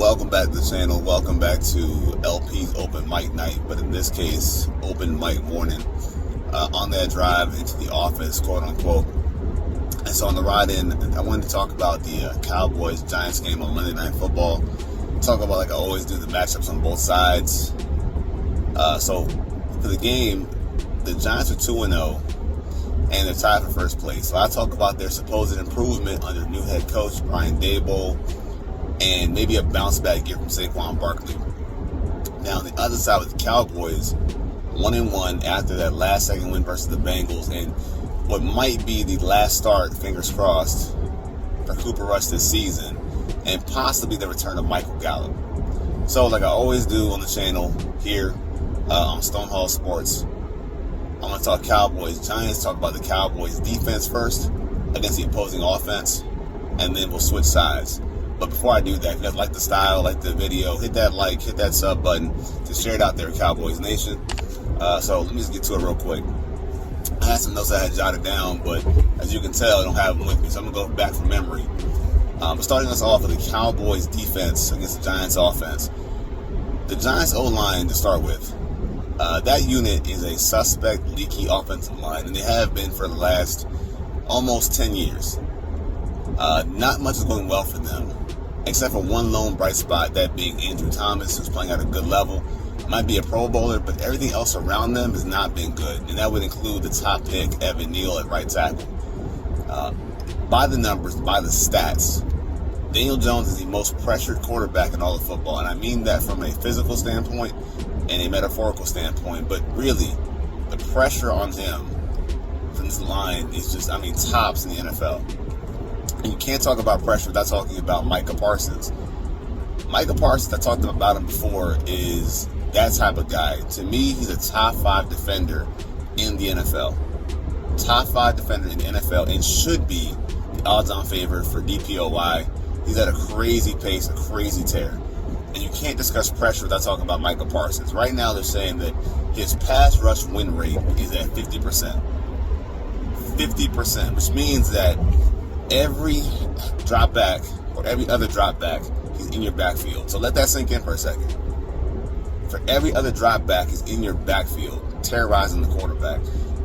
Welcome back to the channel. Welcome back to LP's open mic night, but in this case, open mic morning. On that drive into the office, quote unquote. And so on the ride in, I wanted to talk about the Cowboys-Giants game on Monday Night Football. Talk about, like I always do, the matchups on both sides. So for the game, the Giants are 2-0, and they're tied for first place. So I talk about their supposed improvement under new head coach Brian Daboll, and maybe a bounce back year from Saquon Barkley. Now on the other side with the Cowboys, 1-1 after that last second win versus the Bengals, and what might be the last start, fingers crossed, for Cooper Rush this season, and possibly the return of Michael Gallup. So like I always do on the channel here on Stonehall Sports, I'm going to talk Cowboys, Giants, talk about the Cowboys defense first against the opposing offense, and then we'll switch sides. But before I do that, if you guys like the style, like the video, hit that like, hit that sub button to share it out there, Cowboys Nation. So let me just get to it real quick. I had some notes I had jotted down, but as you can tell, I don't have them with me, so I'm going to go back from memory. But starting us off with the Cowboys defense against the Giants offense. The Giants O-line to start with. That unit is a suspect, leaky offensive line, and they have been for the last almost 10 years. Not much is going well for them, except for one lone bright spot, that being Andrew Thomas, who's playing at a good level. Might be a Pro Bowler, but everything else around them has not been good, and that would include the top pick, Evan Neal, at right tackle. By the numbers, by the stats, Daniel Jones is the most pressured quarterback in all of football, and I mean that from a physical standpoint and a metaphorical standpoint, but really, the pressure on him from this line is just, tops in the NFL. And you can't talk about pressure without talking about Micah Parsons. Micah Parsons, I talked about him before, is that type of guy. To me, he's a top 5 defender in the NFL. Top 5 defender in the NFL, and should be the odds-on favorite for DPOY. He's at a crazy pace, a crazy tear. And you can't discuss pressure without talking about Micah Parsons. Right now, they're saying that his pass rush win rate is at 50%. 50%, which means that every drop back or every other drop back, he's in your backfield. So let that sink in for a second. For every other drop back, he's in your backfield, terrorizing the quarterback.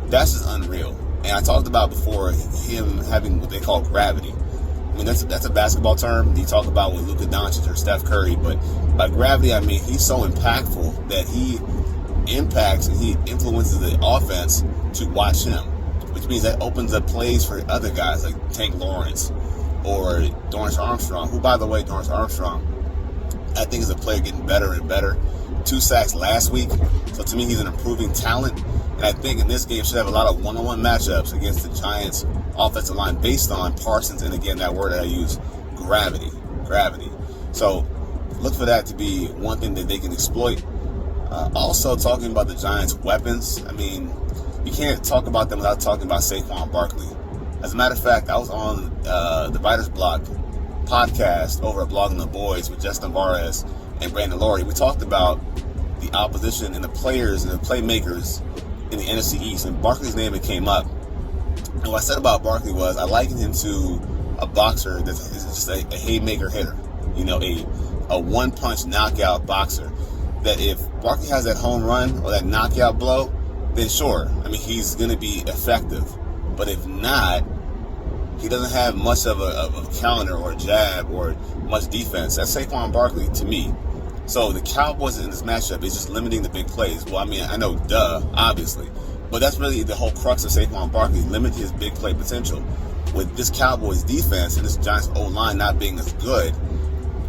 That's just unreal. And I talked about before him having what they call gravity. That's a basketball term you talk about with Luka Doncic or Steph Curry, but by gravity I mean he's so impactful that he impacts and he influences the offense to watch him, which means that opens up plays for other guys like Tank Lawrence or Dorrance Armstrong, who, by the way, Dorrance Armstrong, I think is a player getting better and better. 2 sacks last week, so to me he's an improving talent, and I think in this game should have a lot of one-on-one matchups against the Giants offensive line based on Parsons, and again, that word that I use, gravity. So look for that to be one thing that they can exploit. Also, talking about the Giants' weapons, you can't talk about them without talking about Saquon Barkley. As a matter of fact, I was on the Writer's Block podcast over at Blogging the Boys with Justin Varez and Brandon Laurie. We talked about the opposition and the players and the playmakers in the NFC East, and Barkley's name came up. And what I said about Barkley was I likened him to a boxer that is just a haymaker hitter, a one-punch knockout boxer. That if Barkley has that home run or that knockout blow, then sure, he's going to be effective. But if not, he doesn't have much of a counter or a jab or much defense. That's Saquon Barkley to me. So the Cowboys in this matchup is just limiting the big plays. Well, I know, obviously. But that's really the whole crux of Saquon Barkley, limit his big play potential. With this Cowboys defense and this Giants O-line not being as good,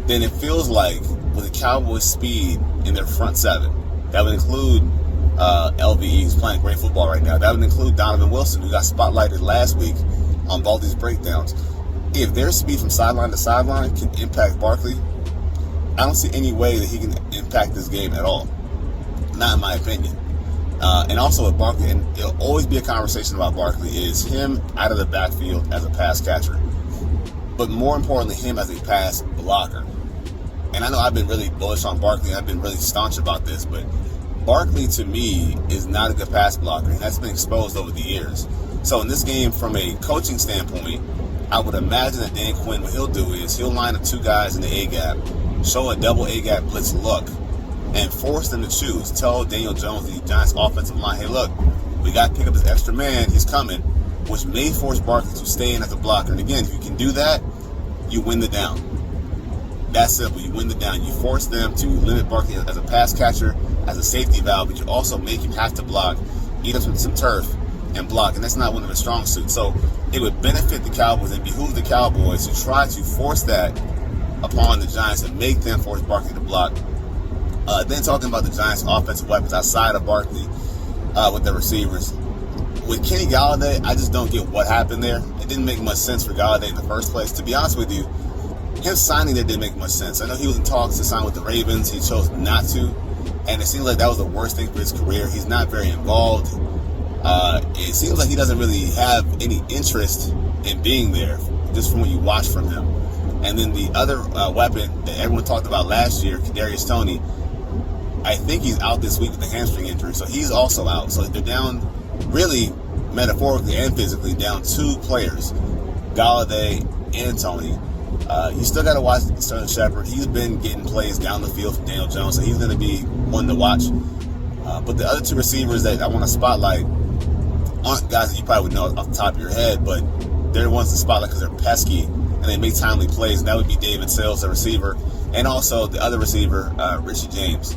then it feels like with the Cowboys' speed in their front seven, that would include LVE, who's playing great football right now. That would include Donovan Wilson, who got spotlighted last week on Baldy's breakdowns. If their speed from sideline to sideline can impact Barkley, I don't see any way that he can impact this game at all. Not in my opinion. And also with Barkley, and it'll always be a conversation about Barkley, is him out of the backfield as a pass catcher. But more importantly, him as a pass blocker. And I know I've been really bullish on Barkley. I've been really staunch about this, but Barkley, to me, is not a good pass blocker, and that's been exposed over the years. So in this game, from a coaching standpoint, I would imagine that Dan Quinn, what he'll do is he'll line up 2 guys in the A-gap, show a double A-gap blitz look, and force them to choose. Tell Daniel Jones, the Giants offensive line, hey, look, we got to pick up this extra man. He's coming, which may force Barkley to stay in as a blocker. And again, if you can do that, you win the down. That's simple. You win the down. You force them to limit Barkley as a pass catcher, as a safety valve, but you also make him have to block, eat up some turf, and block. And that's not one of his strong suits. So it would benefit the Cowboys and behoove the Cowboys to try to force that upon the Giants and make them force Barkley to block. Then talking about the Giants' offensive weapons outside of Barkley with the receivers. With Kenny Galladay, I just don't get what happened there. It didn't make much sense for Galladay in the first place. To be honest with you, him signing there didn't make much sense. I know he was in talks to sign with the Ravens. He chose not to. And it seems like that was the worst thing for his career. He's not very involved. It seems like he doesn't really have any interest in being there, just from what you watch from him. And then the other weapon that everyone talked about last year, Kadarius Toney, I think he's out this week with a hamstring injury. So he's also out. So they're down, really, metaphorically and physically, down two players, Galladay and Toney. You still got to watch Sterling Shepard. He's been getting plays down the field from Daniel Jones, so he's going to be one to watch. But the other two receivers that I want to spotlight aren't guys that you probably would know off the top of your head, but they're the ones to spotlight because they're pesky and they make timely plays. And that would be David Sills, the receiver, and also the other receiver, Richie James.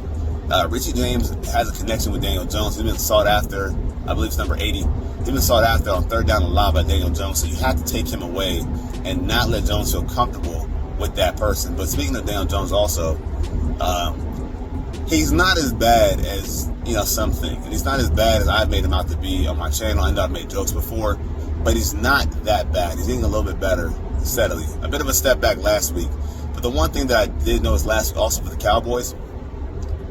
Richie James has a connection with Daniel Jones. He's been sought after, I believe it's number 80. He's been sought after on third down and long by Daniel Jones, so you have to take him away and not let Jones feel comfortable with that person. But speaking of Daniel Jones also, he's not as bad as, some think. And he's not as bad as I've made him out to be on my channel. I know I've made jokes before, but he's not that bad. He's getting a little bit better steadily. A bit of a step back last week. But the one thing that I did notice last week also for the Cowboys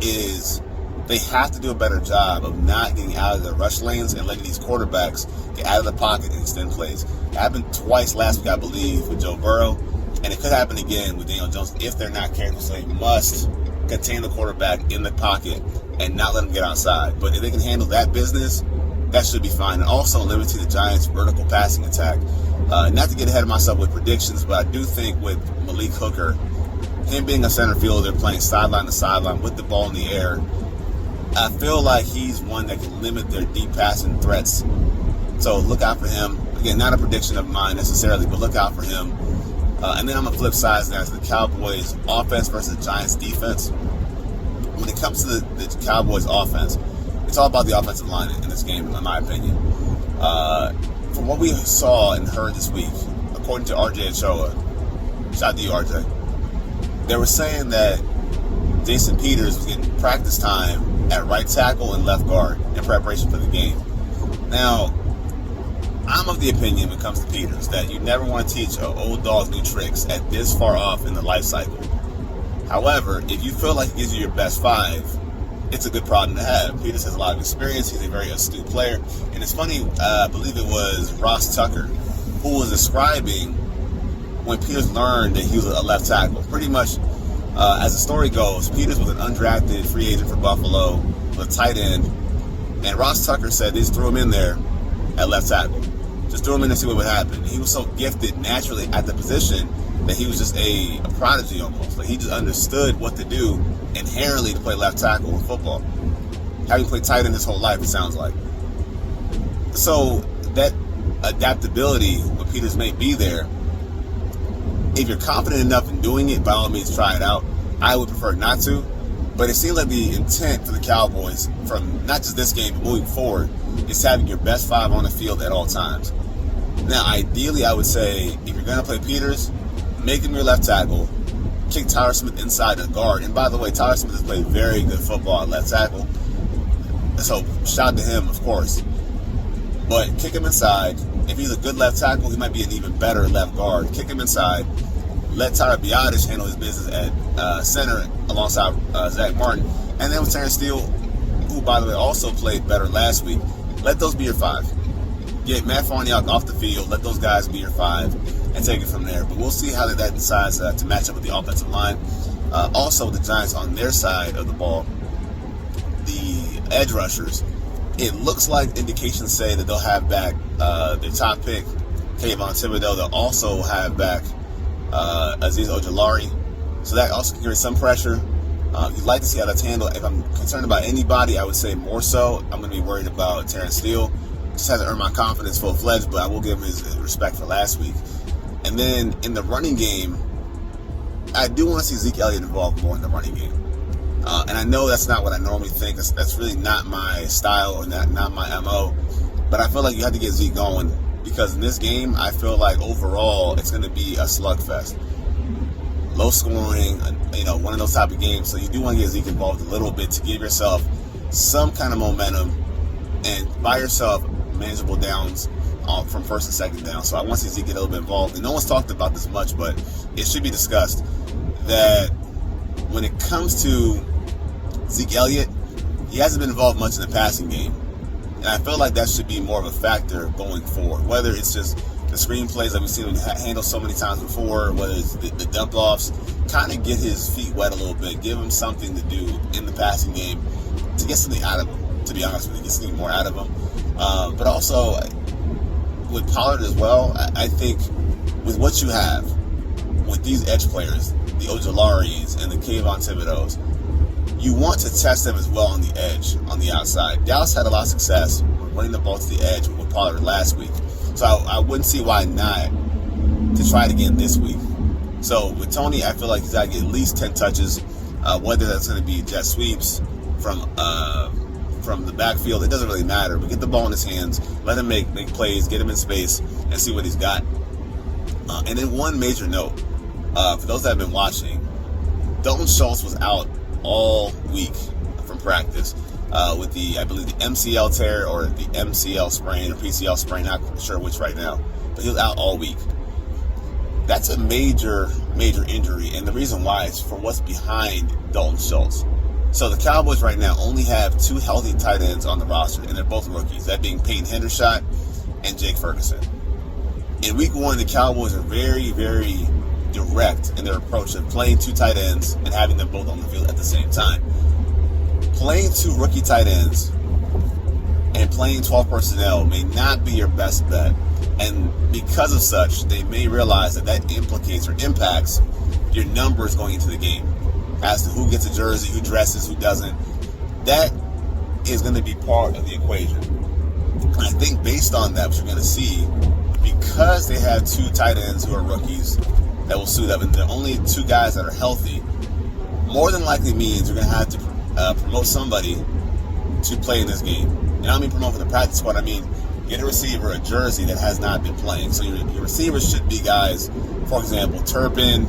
is they have to do a better job of not getting out of their rush lanes and letting these quarterbacks get out of the pocket and extend plays. It happened twice last week, I believe, with Joe Burrow, and it could happen again with Daniel Jones if they're not careful. So they must contain the quarterback in the pocket and not let him get outside. But if they can handle that business, that should be fine. And also limiting the Giants' vertical passing attack. Not to get ahead of myself with predictions, but I do think with Malik Hooker, him being a center fielder, playing sideline to sideline with the ball in the air, I feel like he's one that can limit their deep passing threats. So look out for him. Again, not a prediction of mine necessarily, but look out for him. And then on the flip side, that's the Cowboys offense versus the Giants defense. When it comes to the Cowboys offense, it's all about the offensive line in this game, in my opinion. From what we saw and heard this week, according to RJ Ochoa, shout out to you, RJ, they were saying that Jason Peters was getting practice time at right tackle and left guard in preparation for the game. Now, I'm of the opinion when it comes to Peters that you never want to teach an old dog new tricks at this far off in the life cycle. However, if you feel like he gives you your best five, it's a good problem to have. Peters has a lot of experience. He's a very astute player. And it's funny, I believe it was Ross Tucker who was describing when Peters learned that he was a left tackle. Pretty much, as the story goes, Peters was an undrafted free agent for Buffalo, with a tight end. And Ross Tucker said they just threw him in there at left tackle. Just threw him in and see what would happen. He was so gifted naturally at the position that he was just a prodigy almost. Like he just understood what to do inherently to play left tackle in football. Having played tight end his whole life, it sounds like. So that adaptability with Peters may be there. If you're confident enough in doing it, by all means try it out. I would prefer not to. But it seems like the intent for the Cowboys, from not just this game, but moving forward, is having your best five on the field at all times. Now, ideally, I would say, if you're going to play Peters, make him your left tackle, kick Tyler Smith inside the guard. And by the way, Tyler Smith has played very good football at left tackle. So, shout out to him, of course. But kick him inside. If he's a good left tackle, he might be an even better left guard. Kick him inside. Let Tyler Biadasz handle his business at center alongside Zach Martin. And then with Terrence Steele, who, by the way, also played better last week, let those be your five. Get Matt Farniok off the field. Let those guys be your five and take it from there. But we'll see how that decides to match up with the offensive line. Also, the Giants on their side of the ball, the edge rushers, it looks like indications say that they'll have back their top pick, Kayvon Thibodeau. They'll also have back Azeez Ojulari. So that also carries some pressure. You'd like to see how that's handled. If I'm concerned about anybody, I would say more so I'm going to be worried about Terrence Steele. Just hasn't earned my confidence full-fledged, but I will give him his respect for last week. And then in the running game, I do want to see Zeke Elliott involved more in the running game. And I know that's not what I normally think. That's really not my style or not my MO. But I feel like you have to get Zeke going, because in this game, I feel like overall it's going to be a slugfest. Low scoring, one of those type of games. So you do want to get Zeke involved a little bit to give yourself some kind of momentum and buy yourself manageable downs from first and second down. So I want to see Zeke get a little bit involved. And no one's talked about this much, but it should be discussed that when it comes to Zeke Elliott, he hasn't been involved much in the passing game. And I feel like that should be more of a factor going forward. Whether it's just the screen plays that we've seen him handle so many times before, whether it's the dump offs, kind of get his feet wet a little bit, give him something to do in the passing game to get something out of him, to be honest with you, get something more out of him. But also, with Pollard as well, I think with what you have, with these edge players, the Ojalaris and the Kayvon Thibodeaux, you want to test them as well on the edge, on the outside. Dallas had a lot of success running the ball to the edge with Pollard last week. So I wouldn't see why not to try it again this week. So with Tony, I feel like he's got to get at least 10 touches, whether that's going to be jet sweeps from the backfield. It doesn't really matter. But get the ball in his hands, let him make plays, get him in space, and see what he's got. And then one major note, for those that have been watching, Dalton Schultz was out all week from practice with I believe the MCL tear or the MCL sprain or PCL sprain, not sure which right now, but he was out all week. That's a major injury, and the reason why is for what's behind Dalton Schultz. So the Cowboys right now only have 2 healthy tight ends on the roster, and they're both rookies, that being Peyton Hendershot and Jake Ferguson. In week 1, the Cowboys are very, very direct in their approach of playing 2 tight ends and having them both on the field at the same time. Playing 2 rookie tight ends and playing 12 personnel may not be your best bet. And because of such, they may realize that implicates or impacts your numbers going into the game as to who gets a jersey, who dresses, who doesn't. That is going to be part of the equation. And I think based on that, what you're going to see, because they have 2 tight ends who are rookies that will suit up, and there are only 2 guys that are healthy, more than likely means you're going to have to promote somebody to play in this game. And I don't mean promote for the practice squad, I mean get a receiver a jersey that has not been playing. So your receivers should be guys, for example, Turpin,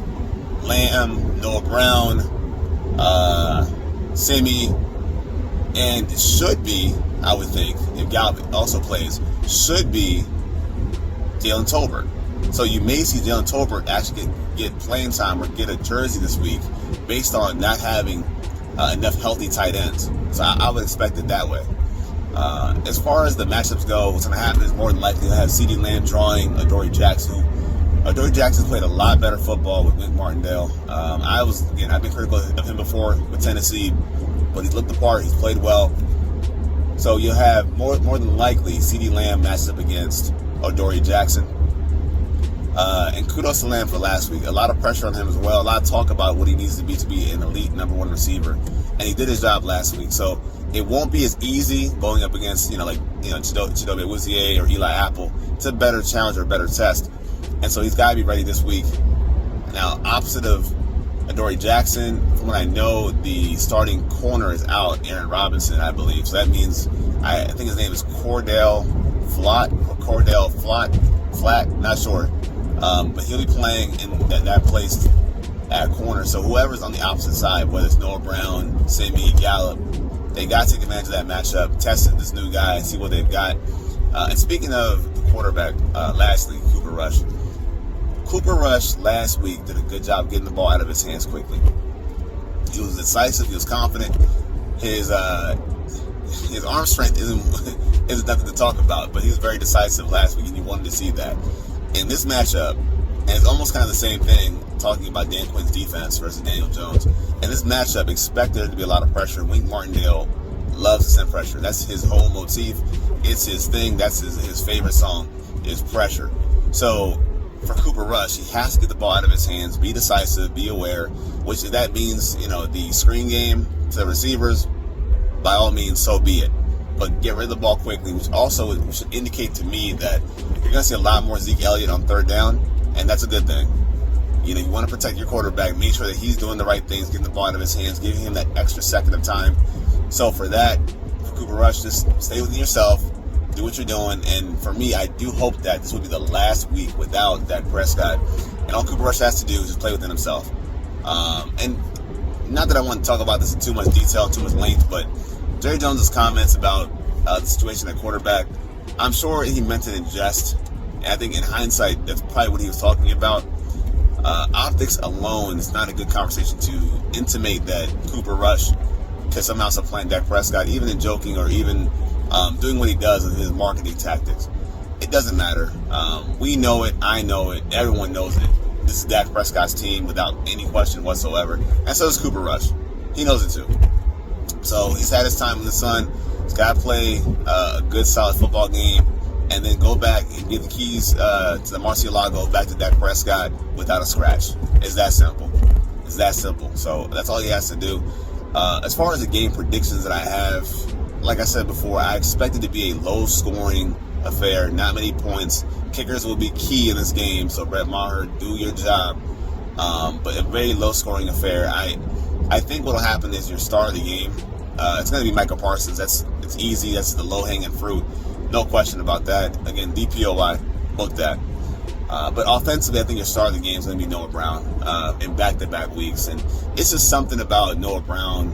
Lamb, Noah Brown, Simi, and it should be, I would think, if Gallup also plays, should be Jalen Tolbert. So you may see Jalen Tolbert actually get playing time or get a jersey this week based on not having enough healthy tight ends. So I would expect it that way. As far as the matchups go, what's going to happen is more than likely to have CeeDee Lamb drawing Adoree Jackson. Adoree Jackson's played a lot better football with Wink Martindale. I've been critical of him before with Tennessee, but he's looked the part. He's played well. So you'll have more than likely CeeDee Lamb matches up against Adoree Jackson. And kudos to Lamb for last week. A lot of pressure on him as well. A lot of talk about what he needs to be an elite number 1 receiver. And he did his job last week. So it won't be as easy going up against, Chidobe Awuzie or Eli Apple. It's a better challenge or a better test. And so he's got to be ready this week. Now, opposite of Adoree Jackson, from what I know, the starting corner is out, Aaron Robinson, I believe. So that means, I think his name is Cordell Flat, not sure. But he'll be playing in that place at corner. So whoever's on the opposite side, whether it's Noah Brown, Simi, Gallup, they got to take advantage of that matchup, test this new guy, and see what they've got. And speaking of the quarterback, lastly, Cooper Rush. Cooper Rush last week did a good job getting the ball out of his hands quickly. He was decisive. He was confident. His arm strength isn't nothing to talk about, but he was very decisive last week, and you wanted to see that. In this matchup, and it's almost kind of the same thing talking about Dan Quinn's defense versus Daniel Jones. In this matchup, expect there to be a lot of pressure. Wink Martindale loves to send pressure. That's his whole motif. It's his thing. That's his favorite song is pressure. So for Cooper Rush, he has to get the ball out of his hands, be decisive, be aware, which if that means, the screen game to the receivers, by all means, so be it. But get rid of the ball quickly, which also should indicate to me that you're going to see a lot more Zeke Elliott on third down, and that's a good thing. You want to protect your quarterback, make sure that he's doing the right things, getting the ball out of his hands, giving him that extra second of time. So for that, for Cooper Rush, just stay within yourself, do what you're doing, and for me, I do hope that this will be the last week without Dak Prescott, and all Cooper Rush has to do is just play within himself. And not that I want to talk about this in too much detail, too much length, but Jerry Jones' comments about the situation at quarterback, I'm sure he meant it in jest, and I think in hindsight, that's probably what he was talking about. Optics alone is not a good conversation to intimate that Cooper Rush could somehow supplant Dak Prescott, even in joking or even doing what he does in his marketing tactics. It doesn't matter. We know it. I know it. Everyone knows it. This is Dak Prescott's team without any question whatsoever. And so does Cooper Rush. He knows it too. So he's had his time in the sun. He's got to play a good, solid football game and then go back and give the keys to the Murcielago back to Dak Prescott without a scratch. It's that simple. It's that simple. So that's all he has to do. As far as the game predictions that I have, like I said before, I expect it to be a low-scoring affair, not many points. Kickers will be key in this game, so Brett Maher, do your job. But a very low-scoring affair. I think what will happen is your star of the game, it's going to be Micah Parsons. It's easy. That's the low-hanging fruit. No question about that. Again, DPOY, book that. But offensively, I think your star of the game is going to be Noah Brown in back-to-back weeks. And it's just something about Noah Brown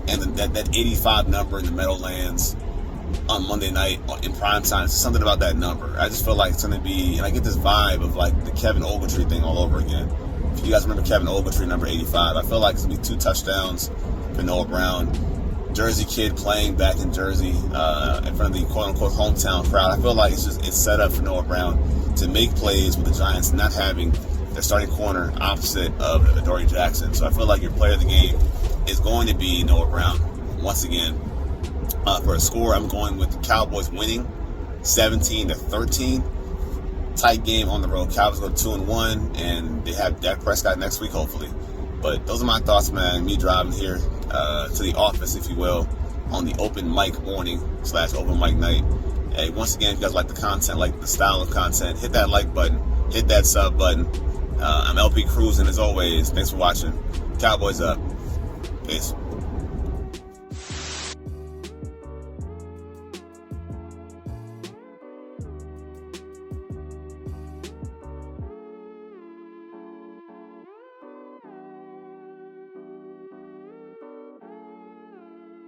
and that 85 number in the Meadowlands on Monday night in prime time. It's something about that number. I just feel like it's going to be, and I get this vibe of like the Kevin Ogletree thing all over again. If you guys remember Kevin Ogletree, number 85, I feel like it's going to be 2 touchdowns for Noah Brown. Jersey kid playing back in Jersey in front of the quote-unquote hometown crowd. I feel like it's set up for Noah Brown to make plays with the Giants not having their starting corner opposite of Adoree Jackson. So I feel like your player of the game is going to be Noah Brown once again. For a score, I'm going with the Cowboys winning 17-13. Tight game on the road. Cowboys go 2-1, and they have Dak Prescott next week, hopefully. But those are my thoughts, man. Me driving here to the office, if you will, on the open mic morning / open mic night. Hey, once again, if you guys like the content, like the style of content, hit that like button, hit that sub button. I'm LP Cruising as always. Thanks for watching. Cowboys up. Peace.